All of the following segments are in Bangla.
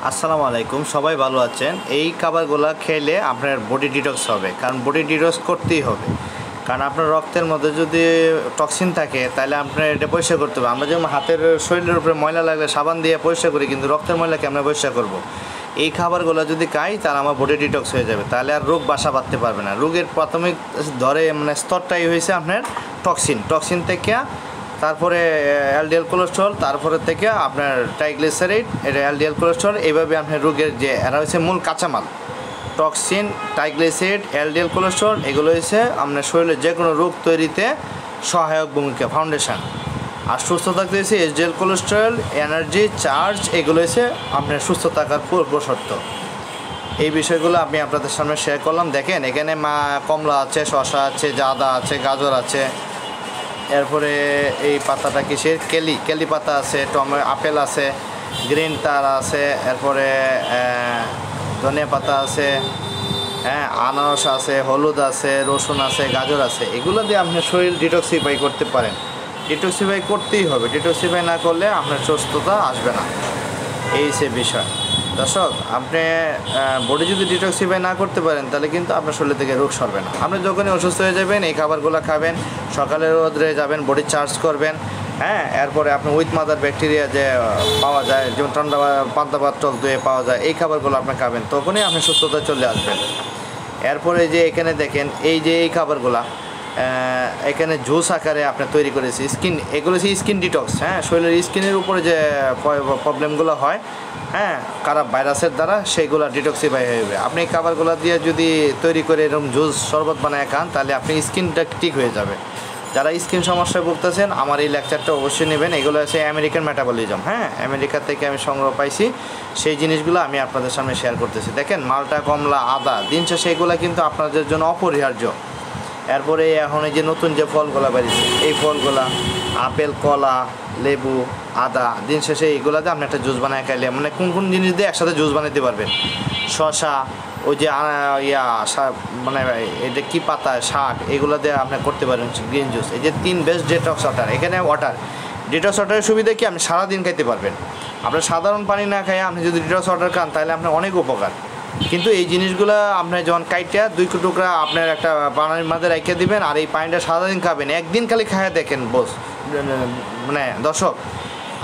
আসসালামু আলাইকুম, সবাই ভালো আছেন। এই খাবারগুলো খেলে আপনার বডি ডিটক্স হবে, কারণ বডি ডিটক্স করতেই হবে। কারণ আপনার রক্তের মধ্যে যদি টক্সিন থাকে তাহলে আপনার এটা পরিষ্কার করতে হবে। আমরা যেমন হাতের শরীরের উপরে ময়লা লাগলে সাবান দিয়ে পরিষ্কার করি, কিন্তু রক্তের ময়লাকে আমরা পরিষ্কার করব। এই খাবারগুলো যদি খাই তাহলে আমার বডি ডিটক্স হয়ে যাবে, তাহলে আর রোগ বাসা বাঁধতে পারবে না। রোগের প্রাথমিক স্তরটাই হয়েছে আপনার টক্সিন থেকে, তারপরে এলডিএল কোলেস্ট্রল, তারপরে থেকে আপনার ট্রাইগ্লিসারাইড, এটা এলডিএল কোলেস্ট্রল। এইভাবে আপনার রোগের যে এরা হচ্ছে মূল কাঁচামাল। টক্সিন, ট্রাইগ্লিসারাইড, এলডিএল কোলেস্ট্রল এগুলো হচ্ছে আপনার শরীরের যে কোনো রোগ তৈরিতে সহায়ক ভূমিকা, ফাউন্ডেশন। আর সুস্থ থাকতে হচ্ছে এইচডিএল কোলেস্ট্রল, এনার্জি, চার্জ, এগুলো হচ্ছে আপনার সুস্থ থাকার পূর্ব শর্ত। এই বিষয়গুলো আমি আপনাদের সামনে শেয়ার করলাম। দেখেন এখানে কমলা আছে, শসা আছে, আদা আছে, গাজর আছে, এরপরে এই পাতাটা কিসের কেলি পাতা আছে, আপেল আছে, গ্রিন তার আছে, এরপরে ধনিয়া পাতা আছে, আনারস আছে, হলুদ আছে, রসুন আছে, গাজর আছে। এগুলো দিয়ে আপনার শরীর ডিটক্সিফাই করতে পারেন। ডিটক্সিফাই করতেই হবে, ডিটক্সিফাই না করলে আপনার সুস্থতা আসবে না। এই সে বিষয়। দর্শক, আপনি বডি যদি ডিটক্সিফাই না করতে পারেন তাহলে কিন্তু আপনার শরীর থেকে রোগ সরবে না। আপনি যখনই অসুস্থ হয়ে যাবেন এই খাবারগুলো খাবেন, সকালে রোদে যাবেন, বডি চার্জ করবেন। এরপরে আপনি উইথ মাদার ব্যাকটেরিয়া যে পাওয়া যায়, যেমন ঠান্ডা পান্তা ভাত, টক দইয়ে পাওয়া যায়, এই খাবারগুলো আপনি খাবেন, তখনই আপনি সুস্থতা চলে আসবেন। এরপরে যে এখানে দেখেন এই খাবারগুলা এখানে জুস আকারে আপনার তৈরি করেছি। এগুলো হচ্ছে স্কিন ডিটক্স। শরীরের স্কিনের উপরে যে প্রবলেমগুলো হয় খারাপ ভাইরাসের দ্বারা, সেইগুলো ডিটক্সিফাই হয়ে যাবে। আপনি এই খাবারগুলো দিয়ে যদি তৈরি করে এরকম জুস শরবত বানায় খান তাহলে আপনি স্কিনটা ঠিক হয়ে যাবে। যারা স্কিন সমস্যায় ভুগতেছেন আমার এই লেকচারটা অবশ্যই নেবেন। এগুলো আছে আমেরিকান মেটাবলিজম। আমেরিকা থেকে আমি সংগ্রহ পাইছি, সেই জিনিসগুলো আমি আপনাদের সামনে শেয়ার করতেছি। দেখেন মালটা, কমলা, আদা, দিন শেষে এগুলো কিন্তু আপনাদের জন্য অপরিহার্য। এরপরে এখন এই যে নতুন যে ফলগুলো বেরিয়েছে, এই ফলগুলা আপেল, কলা, লেবু, আদা, দিন শেষে এইগুলাতে আপনি একটা জুস বানায় খাইলে কোন কোন জিনিস দিয়ে একসাথে জুস বানাতে পারবেন। শসা, ওই যে এটা কি পাতা, শাক, এগুলো দিয়ে আপনি করতে পারেন গ্রিন জুস। এই যে 3 বেস্ট ডিটক্স ওয়াটার। এখানে ডিটক্স ওয়াটারের সুবিধা কি, আপনি সারাদিন খাইতে পারবেন। আপনার সাধারণ পানি না খাইয়ে আপনি যদি ডিটক্স ওয়াটার খান তাহলে আপনার অনেক উপকার। কিন্তু এই জিনিসগুলো আপনার যখন কাইটা 2 টুকরা আপনার একটা পানির মধ্যে রেখে দিবেন, আর এই পানিটা সারাদিন খাবেন। একদিন খালি খাইয়া দেখেন দর্শক,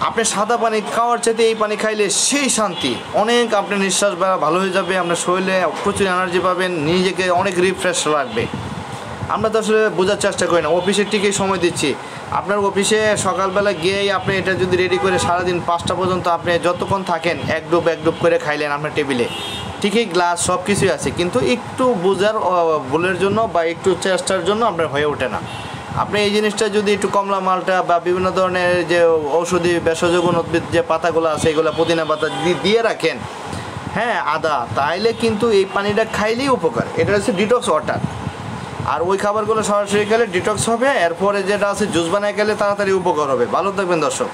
আপনি সাদা পানি খাওয়ার চাইতে এই পানি খাইলে সেই শান্তি, অনেক আপনার নিঃশ্বাস ভালো হয়ে যাবে, আপনার শরীরে প্রচুর এনার্জি পাবেন, নিজেকে অনেক রিফ্রেশ লাগবে। আমরা তো আসলে বোঝার চেষ্টা করি না। অফিসের ঠিকই সময় দিচ্ছি, আপনার অফিসে সকালবেলা গিয়েই আপনি এটা যদি রেডি করে সারাদিন 5টা পর্যন্ত আপনি যতক্ষণ থাকেন এক ডুব করে খাইলেন আপনার টেবিলে, ঠিকই গ্লাস সব কিছুই আছে, কিন্তু একটু বোঝার ভুলের জন্য বা একটু চেষ্টার জন্য আপনার হয়ে ওঠে না। আপনি এই জিনিসটা যদি একটু কমলা, মালটা বা বিভিন্ন ধরনের যে ঔষধি ভেষজ উদ্ভিদ যে পাতাগুলো আছে, এগুলো পুদিনা পাতা দিয়ে রাখেন, আদা, তাইলে কিন্তু এই পানিটা খাইলেই উপকার। এটা হচ্ছে ডিটক্স ওয়াটার। আর ওই খাবারগুলো সরাসরি খেলে ডিটক্স হবে। এরপরে যেটা আছে জুস বানায় খেলে তাড়াতাড়ি উপকার হবে। ভালো থাকবেন দর্শক।